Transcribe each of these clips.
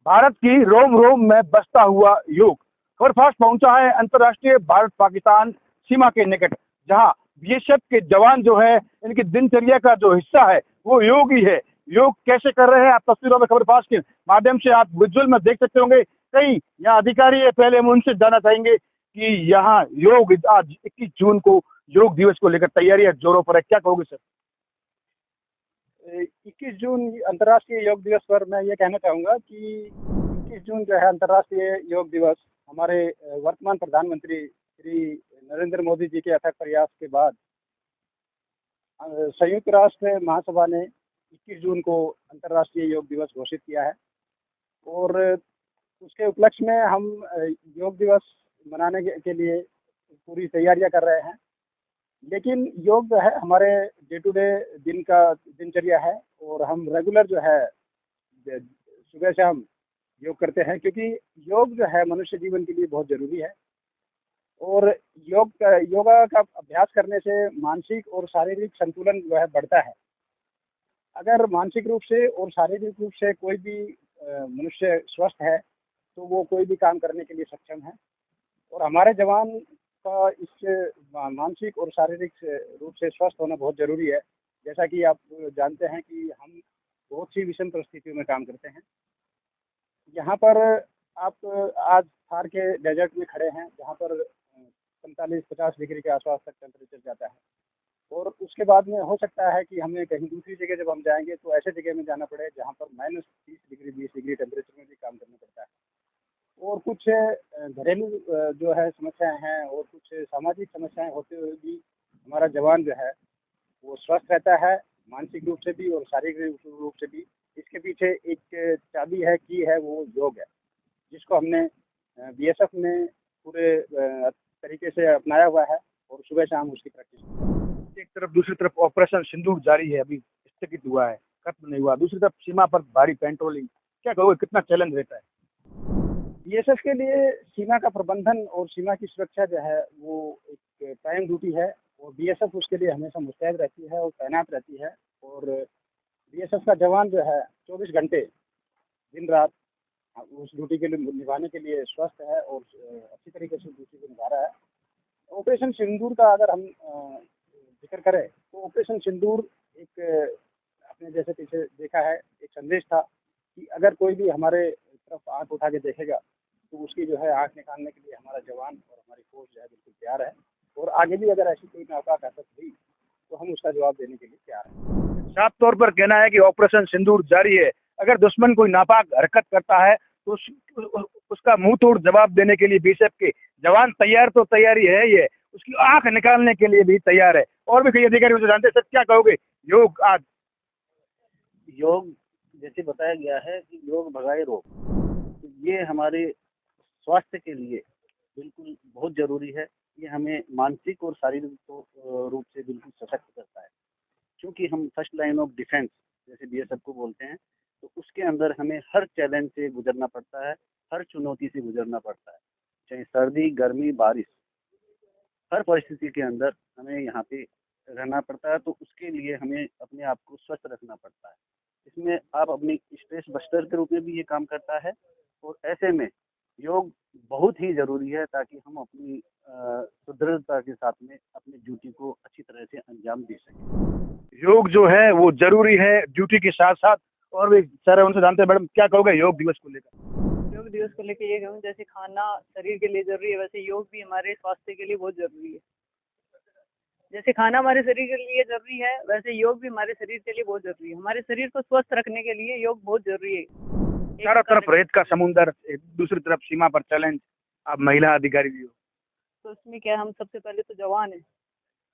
भारत की रोम रोम में बसता हुआ योग खबर फास्ट पहुंचा है अंतर्राष्ट्रीय भारत पाकिस्तान सीमा के निकट, जहां बीएसएफ के जवान जो है इनकी दिनचर्या का जो हिस्सा है वो योग ही है। योग कैसे कर रहे हैं आप तस्वीरों में खबर फास्ट के माध्यम से आप विजुअल में देख सकते होंगे। कई यहाँ अधिकारी है, पहले हम उनसे जानना चाहेंगे कि यहाँ योग आज 21 जून को योग दिवस को लेकर तैयारियां जोरों पर है, क्या कहोगे सर? 21 जून अंतर्राष्ट्रीय योग दिवस पर मैं ये कहना चाहूँगा कि 21 जून जो है अंतर्राष्ट्रीय योग दिवस हमारे वर्तमान प्रधानमंत्री श्री नरेंद्र मोदी जी के अथक प्रयास के बाद संयुक्त राष्ट्र महासभा ने 21 जून को अंतर्राष्ट्रीय योग दिवस घोषित किया है। और उसके उपलक्ष्य में हम योग दिवस मनाने के लिए पूरी तैयारियां कर रहे हैं। लेकिन योग जो है हमारे डे टू डे दिन का दिनचर्या है और हम रेगुलर जो है सुबह से हम योग करते हैं, क्योंकि योग जो है मनुष्य जीवन के लिए बहुत ज़रूरी है। और योगा का अभ्यास करने से मानसिक और शारीरिक संतुलन जो है बढ़ता है। अगर मानसिक रूप से और शारीरिक रूप से कोई भी मनुष्य स्वस्थ है तो वो कोई भी काम करने के लिए सक्षम है। और हमारे जवान का इस मानसिक और शारीरिक रूप से स्वस्थ होना बहुत ज़रूरी है। जैसा कि आप जानते हैं कि हम बहुत सी विषम परिस्थितियों में काम करते हैं। यहाँ पर आप आज थार के डेजर्ट में खड़े हैं, जहाँ पर 45-50 डिग्री के आसपास तक टेम्परेचर जाता है। और उसके बाद में हो सकता है कि हमें कहीं दूसरी जगह जब हम जाएंगे तो ऐसे जगह में जाना पड़े जहाँ पर -30 डिग्री 20 डिग्री टेम्परेचर में भी काम करना पड़ता है। और कुछ घरेलू जो है समस्याएं हैं और कुछ सामाजिक समस्याएं होते हुए भी हमारा जवान जो है वो स्वस्थ रहता है, मानसिक रूप से भी और शारीरिक रूप से भी। इसके पीछे एक चाबी है, की है, वो योग है, जिसको हमने बीएसएफ में पूरे तरीके से अपनाया हुआ है और सुबह शाम उसकी प्रैक्टिस। एक तरफ दूसरी तरफ ऑपरेशन सिंदूर जारी है, अभी स्थगित हुआ है, खत्म नहीं हुआ। दूसरी तरफ सीमा पर भारी पेट्रोलिंग, क्या कहोगे कितना चैलेंज रहता है? बीएसएफ के लिए सीमा का प्रबंधन और सीमा की सुरक्षा जो है वो एक प्राइम ड्यूटी है और बीएसएफ उसके लिए हमेशा मुस्तैद रहती है और तैनात रहती है। और बीएसएफ का जवान जो है 24 घंटे दिन रात उस ड्यूटी के लिए निभाने के लिए स्वस्थ है और अच्छी तरीके से ड्यूटी को निभा रहा है। ऑपरेशन सिंदूर का अगर हम जिक्र करें तो ऑपरेशन सिंदूर एक अपने जैसे पीछे देखा है एक संदेश था कि अगर कोई भी हमारे तरफ आंख उठा के देखेगा तो उसकी जो है आंख निकालने के लिए हमारा जवान और हमारी फोर्स जो है बिल्कुल तैयार है। और आगे भी अगर ऐसी कोई नापाक हरकत हुई तो हम उसका जवाब देने के लिए तैयार हैं। साफ तौर पर कहना है कि ऑपरेशन सिंदूर जारी है। अगर दुश्मन कोई नापाक हरकत करता है तो उसका मुंह तोड़ जवाब देने के लिए बीएसएफ के जवान तैयार, तो तैयारी है ये, उसकी आंख निकालने के लिए भी तैयार है। और भी कई अधिकारी उसे जानते हैं। सर क्या कहोगे योग आज? योग जैसे बताया गया है कि योग भगाए रोग, तो ये हमारे स्वास्थ्य के लिए बिल्कुल बहुत जरूरी है। ये हमें मानसिक और शारीरिक रूप से बिल्कुल सशक्त करता है, क्योंकि हम फर्स्ट लाइन ऑफ डिफेंस जैसे बीएसएफ को बोलते हैं। तो उसके अंदर हमें हर चैलेंज से गुजरना पड़ता है, हर चुनौती से गुजरना पड़ता है, चाहे सर्दी गर्मी बारिश, हर परिस्थिति के अंदर हमें यहाँ पे रहना पड़ता है। तो उसके लिए हमें अपने आप को स्वस्थ रखना पड़ता है। इसमें आप अपनी स्ट्रेस बस्टर के रूप में भी ये काम करता है। और ऐसे में योग बहुत ही ज़रूरी है ताकि हम अपनी सुदृढ़ता के साथ में अपनी ड्यूटी को अच्छी तरह से अंजाम दे सकें। योग जो है वो जरूरी है ड्यूटी के साथ साथ। और भी सर उनसे जानते हैं, मैडम क्या कहोगे योग दिवस को लेकर? योग दिवस को लेकर ये कहूँ, जैसे खाना शरीर के लिए जरूरी है वैसे योग भी हमारे स्वास्थ्य के लिए बहुत जरूरी है। जैसे खाना हमारे शरीर के लिए जरूरी है वैसे योग भी हमारे शरीर के लिए बहुत जरूरी है। हमारे शरीर को स्वस्थ रखने के लिए योग बहुत जरूरी है। चारों तरफ रेत का समुंदर, दूसरी तरफ सीमा पर चैलेंज, आप महिला अधिकारी भी हो, तो उसमें क्या हम सबसे पहले तो जवान है।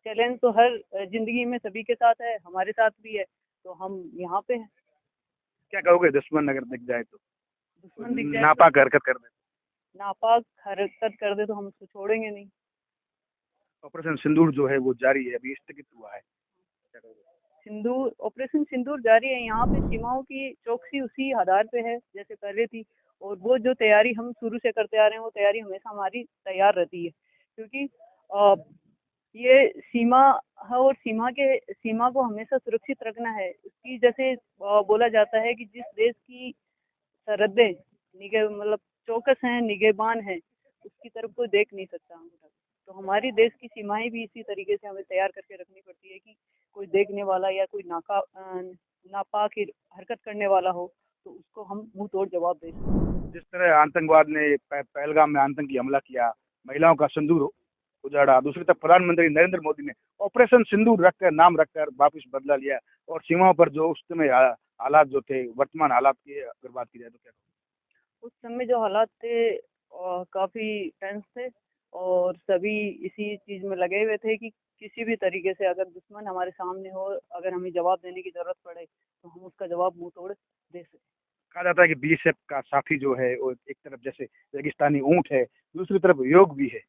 चैलेंज तो हर जिंदगी में सभी के साथ है, हमारे साथ भी है, तो हम यहाँ पे हैं। क्या कहोगे दुश्मन अगर दिख जाए तो? दुश्मन दिख जाए, नापाक हरकत कर दे, नापाक हरकत कर दे तो हम उसको छोड़ेंगे नहीं। ऑपरेशन सिंदूर जो है वो जारी है, अभी स्थगित हुआ है, क्या कहोगे? ऑपरेशन सिंदूर जारी है। यहाँ पे सीमाओं की चौकसी उसी आधार पे है जैसे पहले थी। और वो जो तैयारी हम शुरू से करते आ रहे हैं वो तैयारी हमेशा हमारी तैयार रहती है, क्योंकि ये सीमा है और सीमा को हमेशा सुरक्षित रखना है। उसकी जैसे बोला जाता है कि जिस देश की सरहदें मतलब चौकस हैं, निगहबान हैं, उसकी तरफ कोई देख नहीं सकता अंगूठा। तो हमारी देश की सीमाएं भी इसी तरीके से हमें तैयार करके रखनी पड़ती है कि कोई देखने वाला या कोई नापाक हरकत करने वाला हो तो उसको हम मुंह तोड़ जवाब दे सकें। जिस तरह आतंकवाद ने पहलगाम में आतंकी हमला किया, महिलाओं का सिंदूर उजाड़ा, दूसरी तरफ प्रधानमंत्री नरेंद्र मोदी ने ऑपरेशन सिंदूर रखकर नाम रखकर वापस बदला लिया, और सीमाओं पर जो उस समय हालात जो थे, वर्तमान हालात की अगर बात की जाए तो क्या? उस समय जो हालात थे काफ़ी टेंस थे और सभी इसी चीज़ में लगे हुए थे कि किसी भी तरीके से अगर दुश्मन हमारे सामने हो, अगर हमें जवाब देने की ज़रूरत पड़े तो हम उसका जवाब मुंह तोड़ दे सकें। कहा जाता है कि बीएसएफ का साथी जो है वो एक तरफ जैसे रेगिस्तानी ऊंट है, दूसरी तरफ योग भी है।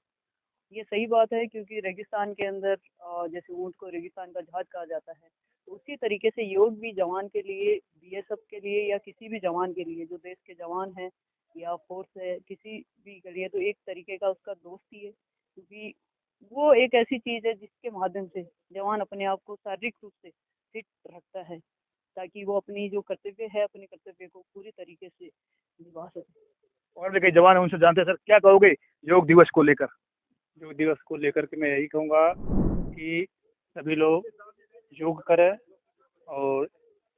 ये सही बात है क्योंकि रेगिस्तान के अंदर जैसे ऊंट को रेगिस्तान का जहाज कहा जाता है, तो उसी तरीके से योग भी जवान के लिए, बीएसएफ के लिए या किसी भी जवान के लिए जो देश के जवान हैं या फोर्स है, किसी भी के लिए तो एक तरीके का उसका दोस्ती है, क्योंकि वो एक ऐसी चीज़ है जिसके माध्यम से जवान अपने आप को शारीरिक रूप से फिट रखता है ताकि वो अपनी जो कर्तव्य है, अपने कर्तव्य को पूरी तरीके से निभा सके। और भी कई जवान हैं, उनसे जानते हैं। सर, क्या कहोगे योग दिवस को लेकर? योग दिवस को लेकर के मैं यही कहूँगा कि सभी लोग योग करें, और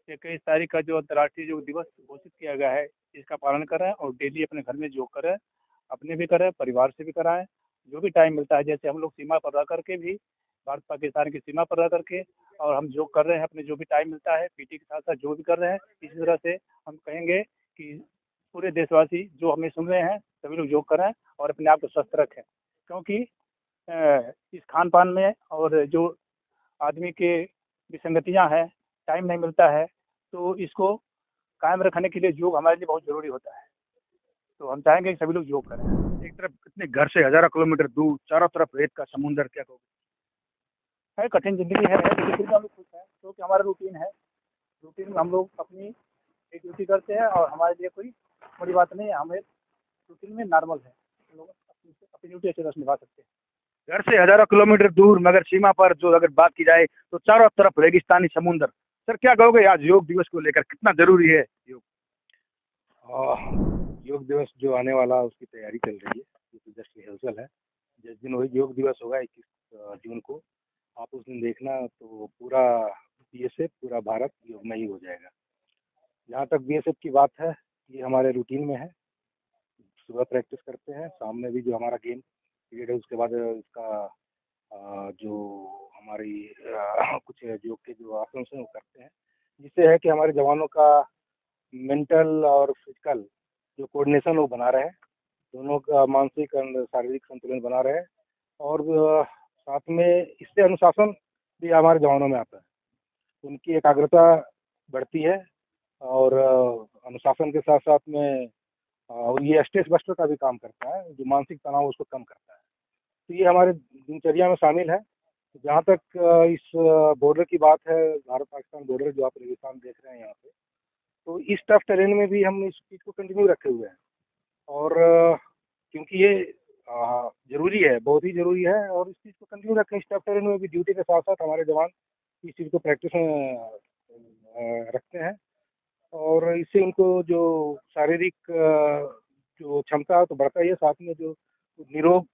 21 तारीख का जो अंतर्राष्ट्रीय योग दिवस घोषित किया गया है इसका पालन करें, और डेली अपने घर में योग करें, अपने भी करें, परिवार से भी कराएं, जो भी टाइम मिलता है। जैसे हम लोग सीमा पर रह करके भी, भारत पाकिस्तान की सीमा पर रह करके, और हम योग कर रहे हैं, अपने जो भी टाइम मिलता है पीटी के साथ साथ जो भी कर रहे हैं, इसी तरह से हम कहेंगे कि पूरे देशवासी जो हमें सुन रहे हैं सभी लोग योग करें और अपने आप को स्वस्थ रखें, क्योंकि इस खान पान में और जो आदमी के विसंगतियां हैं, टाइम नहीं मिलता है, तो इसको कायम रखने के लिए योग हमारे लिए बहुत ज़रूरी होता है। तो हम चाहेंगे कि सभी लोग योग करें। एक तरफ इतने घर से हज़ारों किलोमीटर दूर, चारों तरफ रेत का समुंदर, क्या कहोगे? है कठिन ज़िंदगी है, लेकिन फिर भी हम लोग खुश हैं क्योंकि हमारा रूटीन है। रूटीन में हम लोग अपनी एक ड्यूटी करते हैं और हमारे लिए कोई बड़ी बात नहीं है। हमें रूटीन में नॉर्मल है, हम लोग अपनी ड्यूटी अच्छी तरह से निभा सकते हैं। घर से हज़ारों किलोमीटर दूर, मगर सीमा पर जो अगर बात की जाए तो चारों तरफ रेगिस्तानी समुंदर। सर, क्या कहोगे आज योग दिवस को लेकर, कितना ज़रूरी है योग? योग दिवस जो आने वाला उसकी तैयारी चल रही है, ये तो जस्ट रिहर्सल है। जिस दिन वही योग दिवस होगा 21 जून को, आप उस दिन देखना तो पूरा बीएसएफ, पूरा भारत योगमय हो जाएगा। जहाँ तक बीएसएफ की बात है, ये हमारे रूटीन में है। सुबह प्रैक्टिस करते हैं, शाम में भी जो हमारा गेम पीरियड है उसके बाद इसका जो हमारी कुछ योग के जो आसन हैं वो करते हैं, जिससे है कि हमारे जवानों का मेंटल और फिजिकल जो कोऑर्डिनेशन वो बना रहे, दोनों का मानसिक और शारीरिक संतुलन बना रहे, और साथ में इससे अनुशासन भी हमारे जवानों में आता है, उनकी एकाग्रता बढ़ती है, और अनुशासन के साथ साथ में ये स्ट्रेस बस्टर का भी काम करता है, जो मानसिक तनाव उसको कम करता है। तो ये हमारे दिनचर्या में शामिल है। जहाँ तक इस बॉर्डर की बात है, भारत पाकिस्तान बॉर्डर जो आप रेगिस्तान देख रहे हैं यहाँ पे, तो इस टफ टेरेन में भी हम इस चीज़ को कंटिन्यू रखे हुए हैं, और क्योंकि ये ज़रूरी है, बहुत ही ज़रूरी है, और इस चीज़ को कंटिन्यू रखें। इस टफ टेरेन में भी ड्यूटी के साथ साथ हमारे जवान इस चीज़ को प्रैक्टिस में रखते हैं, और इससे उनको जो शारीरिक जो क्षमता है तो बढ़ता ही है, साथ में जो निरोग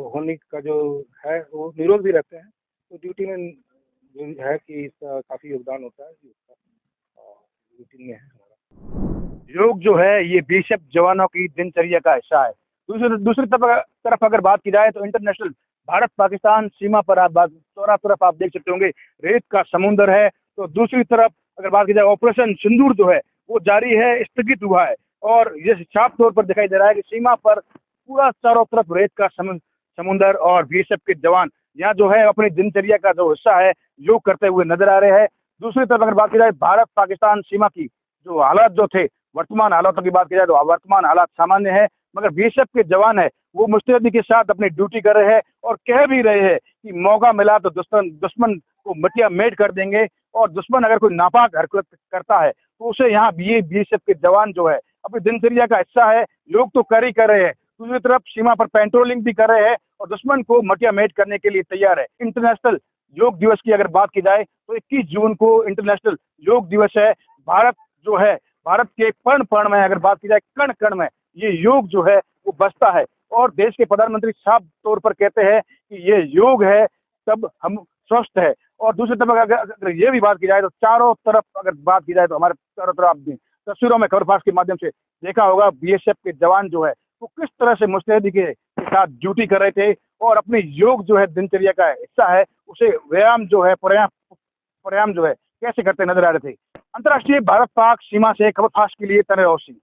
होने का जो है वो निरोग भी रहते हैं। तो ड्यूटी में जो है कि इसका काफ़ी योगदान होता है, रूटीन में है हमारा। योग जो है ये बीएसएफ जवानों की दिनचर्या का हिस्सा है। दूसरी तरफ अगर बात की जाए तो इंटरनेशनल भारत पाकिस्तान सीमा पर आप चारों तरफ आप देख सकते होंगे रेत का समुंदर है। तो दूसरी तरफ अगर बात की जाए ऑपरेशन सिंदूर जो है वो जारी है, स्थगित हुआ है, और ये साफ तौर पर दिखाई दे रहा है कि सीमा पर पूरा चारों तरफ रेत का समुंदर, और बीएसएफ के जवान यहाँ जो है अपनी दिनचर्या का जो हिस्सा है योग करते हुए नजर आ रहे हैं। दूसरी तरफ अगर बात की जाए भारत पाकिस्तान सीमा की जो हालात जो थे, वर्तमान हालातों की बात की जाए तो वर्तमान हालात सामान्य है, मगर बीएसएफ के जवान है वो मुस्तैदी के साथ अपनी ड्यूटी कर रहे हैं और कह भी रहे हैं कि मौका मिला तो दुश्मन को मिटिया मेट कर देंगे, और दुश्मन अगर कोई नापाक हरकत करता है तो उसे यहाँ बीएसएफ के जवान जो है अपनी दिनचर्या का हिस्सा है, योग तो कर ही कर रहे हैं, दूसरी तरफ सीमा पर पेट्रोलिंग भी कर रहे हैं और दुश्मन को मटिया मेट करने के लिए तैयार है। इंटरनेशनल योग दिवस की अगर बात की जाए तो 21 जून को इंटरनेशनल योग दिवस है। भारत जो है भारत के कण कण में, अगर बात की जाए कण कण में, ये योग जो है वो बसता है। और देश के प्रधानमंत्री साफ तौर पर कहते हैं कि ये योग है तब हम स्वस्थ है। और दूसरी तरफ अगर ये भी बात की जाए तो चारों तरफ अगर बात की जाए तो हमारे चारों तरफ आप तस्वीरों में खबरफाश के माध्यम से देखा होगा, बीएसएफ के जवान जो है वो किस तरह से मुस्तैदी के साथ ड्यूटी कर रहे थे और अपनी योग जो है दिनचर्या का हिस्सा है उसे व्यायाम जो है प्राणायाम जो है कैसे करते नजर आ रहे थे। अंतर्राष्ट्रीय भारत पाक सीमा से खबरफाश के लिए तने रोशन।